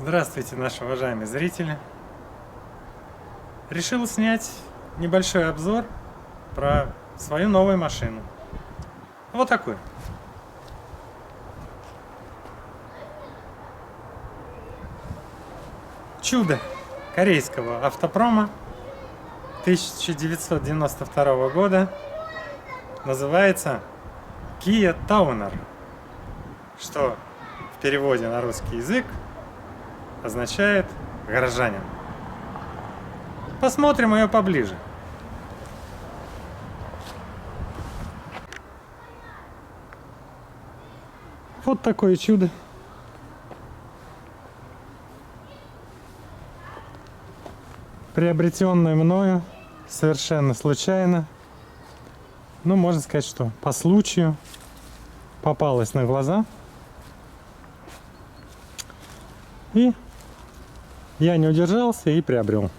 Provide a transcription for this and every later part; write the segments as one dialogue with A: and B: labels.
A: Здравствуйте, наши уважаемые зрители! Решил снять небольшой обзор про свою новую машину. Вот такую. Чудо корейского автопрома 1992 года. Называется Kia Towner, что в переводе на русский язык означает горожанин. Посмотрим ее поближе. Вот такое чудо. Приобретенное мною совершенно случайно. Ну, можно сказать, что по случаю попалось на глаза. И я не удержался и приобрел.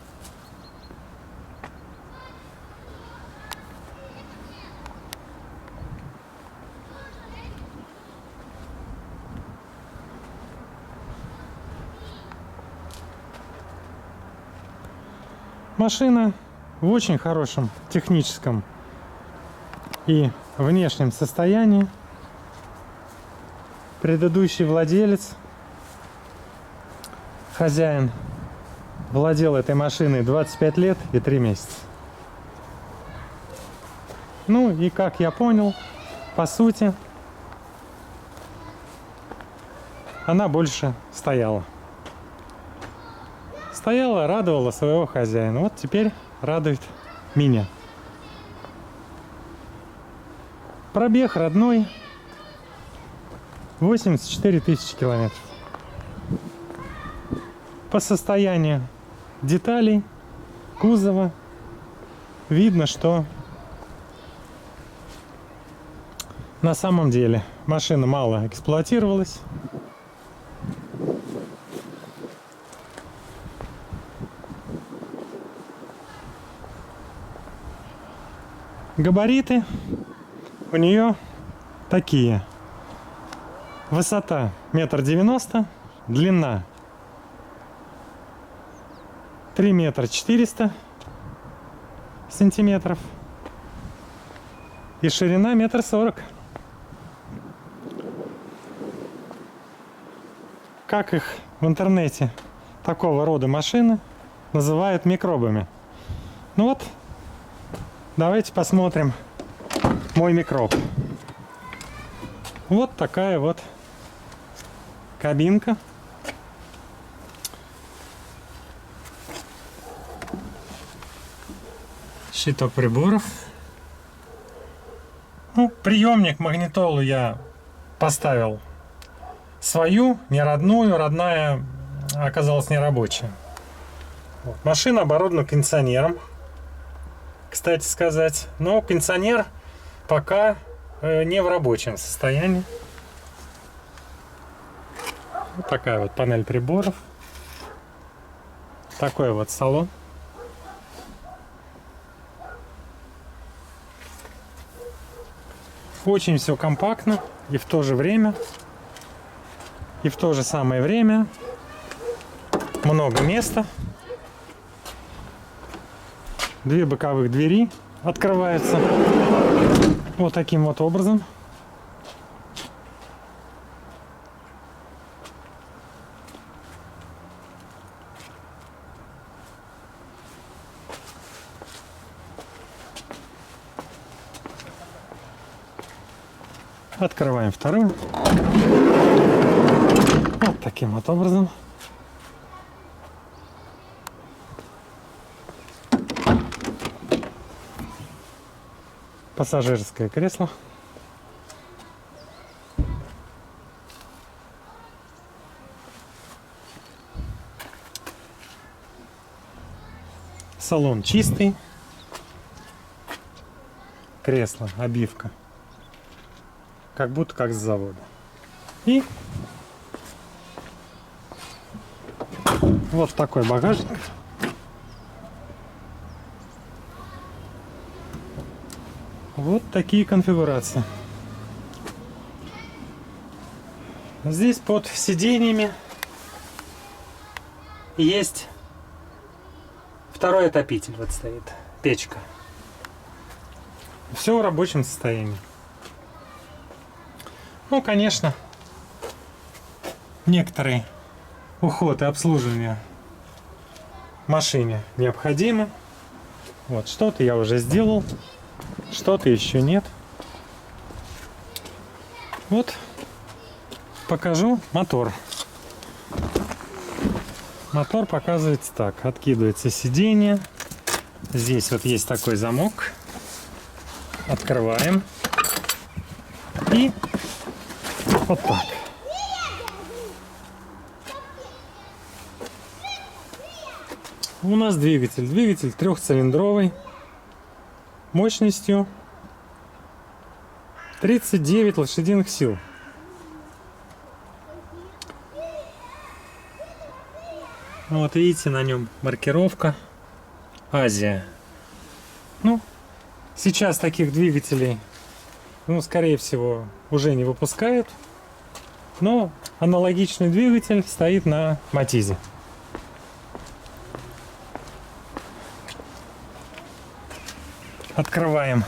A: Машина в очень хорошем техническом и внешнем состоянии. Предыдущий владелец, хозяин, владел этой машиной 25 лет и 3 месяца. Ну и как я понял, по сути, она больше стояла. Стояла, радовала своего хозяина. Вот теперь радует меня. Пробег родной 84 тысячи километров. По состоянию деталей, кузова видно, что на самом деле машина мало эксплуатировалась. Габариты у нее такие. Высота 1,90 м, длина 3 метра 400 сантиметров и ширина 1,40 м. Как их в интернете такого рода машины называют микробами. Ну вот, давайте посмотрим мой микроб. Вот такая вот кабинка. Щиток приборов. Ну, приемник, магнитолу я поставил свою, не родную. Родная оказалась нерабочая. Вот. Машина оборудована кондиционером, кстати сказать. Но кондиционер пока не в рабочем состоянии. Вот такая вот панель приборов. Такой вот салон. Очень все компактно и в то же время, и в то же самое время много места. 2 боковых двери открываются вот таким вот образом. Открываем вторую. Вот таким вот образом. Пассажирское кресло. Салон чистый. Кресло, обивка. Как будто как с завода. И вот такой багажник. Вот такие конфигурации. Здесь под сиденьями есть второй отопитель, вот стоит, печка. Все в рабочем состоянии. Ну, конечно, некоторый уход и обслуживание машине необходимы. Вот, что-то я уже сделал, что-то еще нет. Вот, покажу мотор. Мотор показывается так. Откидывается сиденье. Здесь вот есть такой замок. Открываем. И вот так. У нас двигатель. Двигатель трехцилиндровый. Мощностью 39 лошадиных сил. Вот видите, на нем маркировка Азия. Ну, сейчас таких двигателей, ну, скорее всего, уже не выпускают. Но аналогичный двигатель стоит на Матизе. Открываем.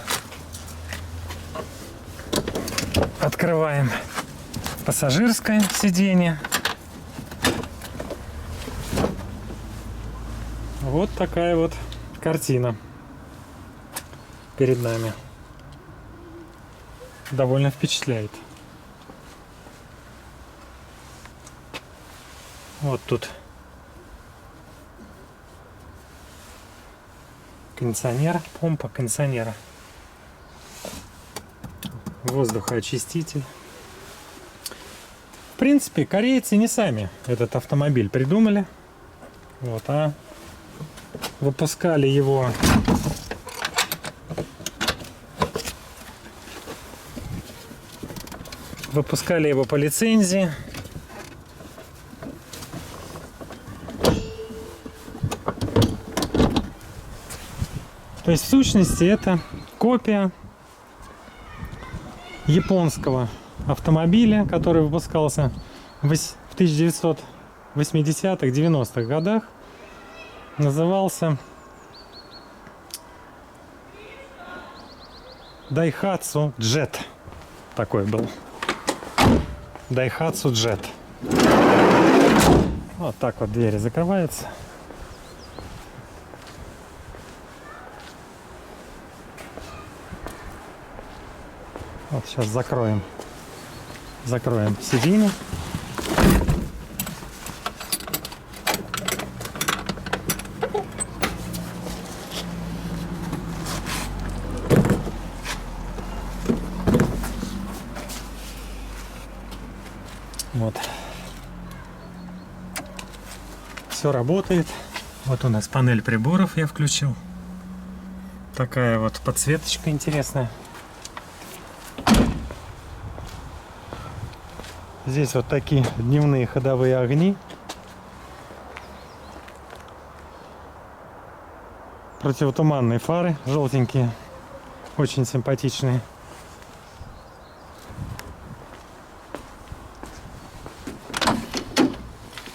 A: Открываем пассажирское сиденье. Вот такая вот картина перед нами. Довольно впечатляет. Вот тут кондиционер, помпа кондиционера, воздухоочиститель. В принципе, корейцы не сами этот автомобиль придумали, вот, а выпускали его по лицензии. То есть в сущности это копия японского автомобиля, который выпускался в 1980-х, 90-х годах. Назывался Daihatsu Jet. Такой был. Daihatsu Jet. Вот так вот двери закрываются. Вот сейчас закроем сиденье. Вот. Все работает. Вот у нас панель приборов я включил. Такая вот подсветочка интересная. Здесь вот такие дневные ходовые огни. Противотуманные фары желтенькие. Очень симпатичные.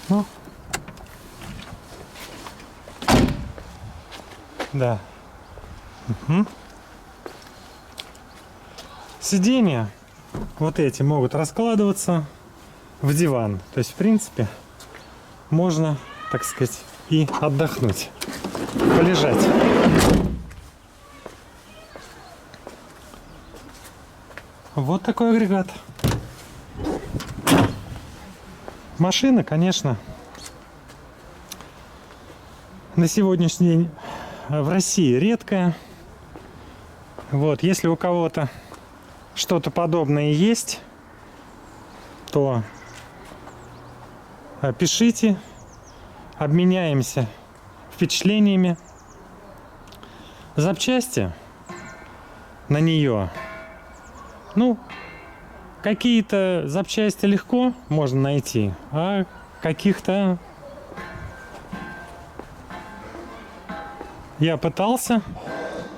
A: Ну, да. Угу. Сиденья вот эти могут раскладываться в диван. То есть, в принципе, можно, так сказать, и отдохнуть, полежать. Вот такой агрегат. Машина, конечно, на сегодняшний день в России редкая. Вот, если у кого-то что-то подобное есть, то пишите, обменяемся впечатлениями. Запчасти на нее, ну, какие-то запчасти легко можно найти, а каких-то я пытался.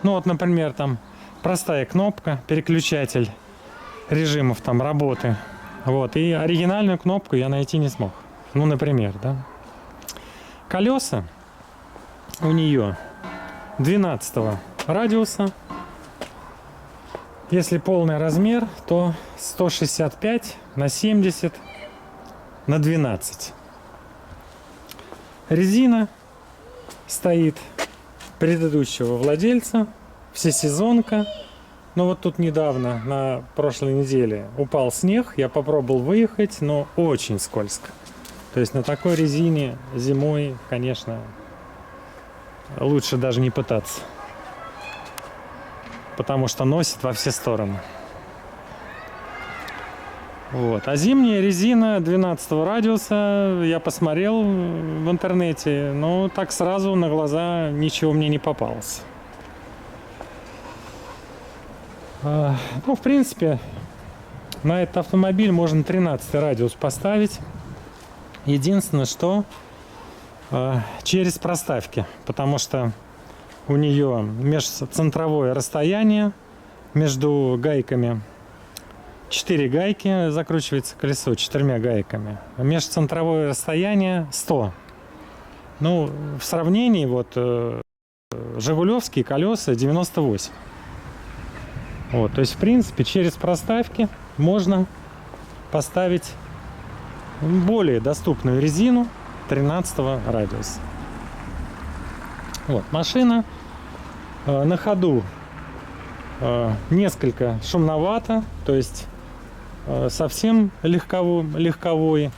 A: Ну вот, например, там простая кнопка, переключатель режимов там работы. Вот, и оригинальную кнопку я найти не смог. Ну, например, да. Колеса у нее 12 радиуса. Если полный размер, то 165 на 70 на 12. Резина стоит предыдущего владельца, всесезонка. Но вот тут недавно, на прошлой неделе, упал снег, я попробовал выехать, но очень скользко. То есть на такой резине зимой, конечно, лучше даже не пытаться. Потому что носит во все стороны. Вот. А зимняя резина 12 радиуса, я посмотрел в интернете, но так сразу на глаза ничего мне не попалось. Ну, в принципе, на этот автомобиль можно 13 радиус поставить. Единственное, что через проставки, потому что у нее межцентровое расстояние между гайками. 4 гайки, закручивается колесо 4 гайками. Межцентровое расстояние 100. Ну, в сравнении, вот, жигулевские колеса 98. Вот, то есть, в принципе, через проставки можно поставить более доступную резину 13 радиуса. Вот, машина на ходу несколько шумновато, то есть совсем легковой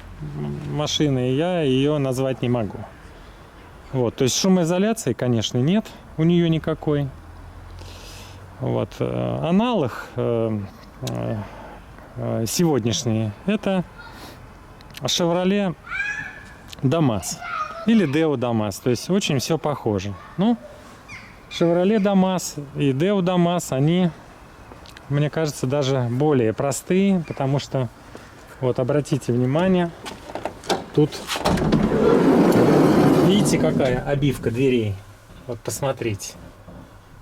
A: машиной я ее назвать не могу. Вот, то есть шумоизоляции, конечно, нет у нее никакой. Вот. Аналог сегодняшний — это Chevrolet Damas или Deo Damas, то есть очень все похоже. Ну, Chevrolet Damas и Deo Damas, они, мне кажется, даже более простые, потому что, вот обратите внимание, тут видите, какая обивка дверей. Вот посмотрите.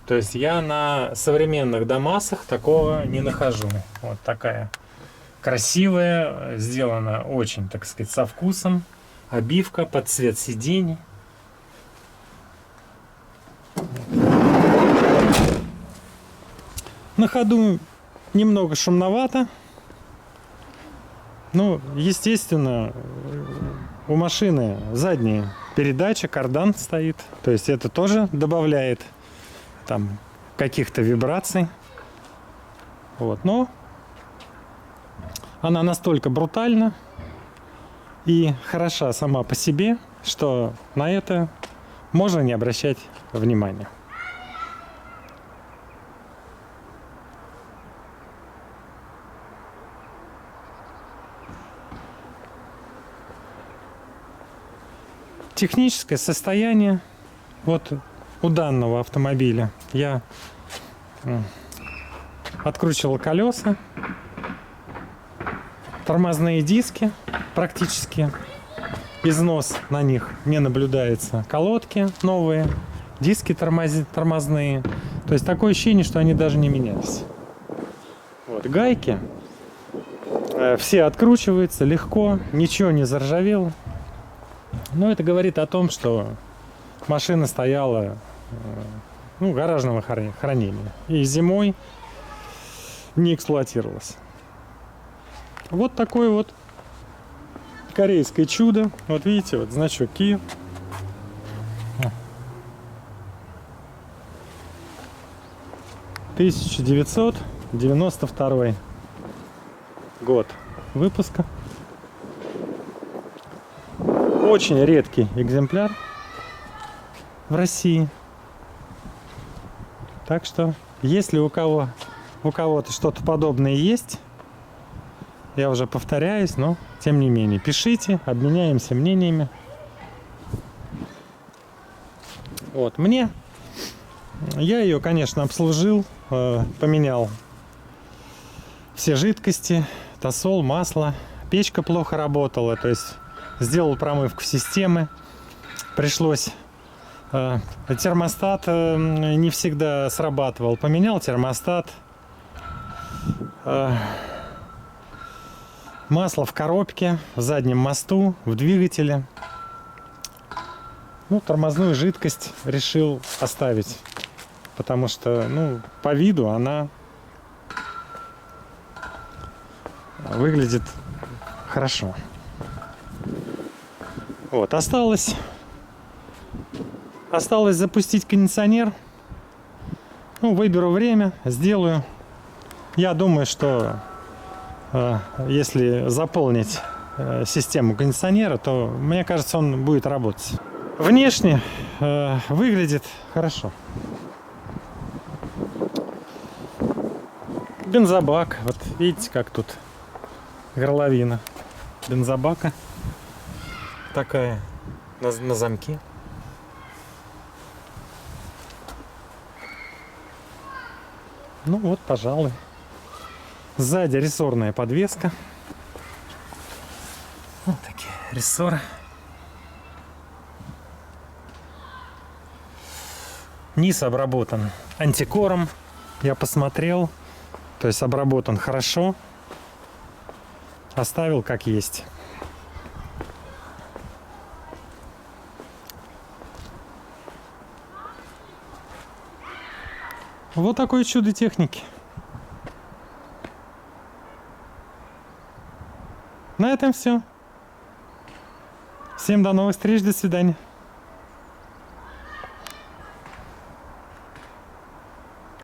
A: То есть я на современных Дамасах такого не нахожу. Вот такая красивая, сделана очень, так сказать, со вкусом. Обивка под цвет сидений. На ходу немного шумновато. Ну, естественно, у машины задняя передача, кардан стоит. То есть это тоже добавляет там каких-то вибраций. Вот, но она настолько брутальна и хороша сама по себе, что на это можно не обращать внимания. Техническое состояние вот у данного автомобиля: я откручивал колеса, тормозные диски практически, износ на них не наблюдается, колодки новые, диски тормозные, то есть такое ощущение, что они даже не менялись. Вот, гайки все откручиваются легко, ничего не заржавело. Но это говорит о том, что машина стояла, ну, гаражного хранения и зимой не эксплуатировалась. Вот такое вот корейское чудо. Вот видите, вот значок Kia. 1992 год выпуска. Очень редкий экземпляр в России. Так что, если у кого-то что-то подобное есть, я уже повторяюсь, но тем не менее, пишите, обменяемся мнениями. Вот, я ее, конечно, обслужил, поменял все жидкости, тосол, масло. Печка плохо работала, то есть сделал промывку системы. Пришлось термостат не всегда срабатывал. Поменял термостат. Масло в коробке, в заднем мосту, в двигателе. Ну, тормозную жидкость решил оставить, потому что, ну, по виду она выглядит хорошо. Вот, осталось запустить кондиционер. Ну, выберу время, сделаю. Я думаю, что если заполнить систему кондиционера, то, мне кажется, он будет работать. Внешне выглядит хорошо. Бензобак. Вот видите, как тут горловина бензобака такая на замке. Ну вот, пожалуй. Сзади рессорная подвеска. Вот такие рессоры. Низ обработан антикором. Я посмотрел. То есть обработан хорошо. Оставил как есть. Вот такое чудо техники. На этом все. Всем до новых встреч, до свидания.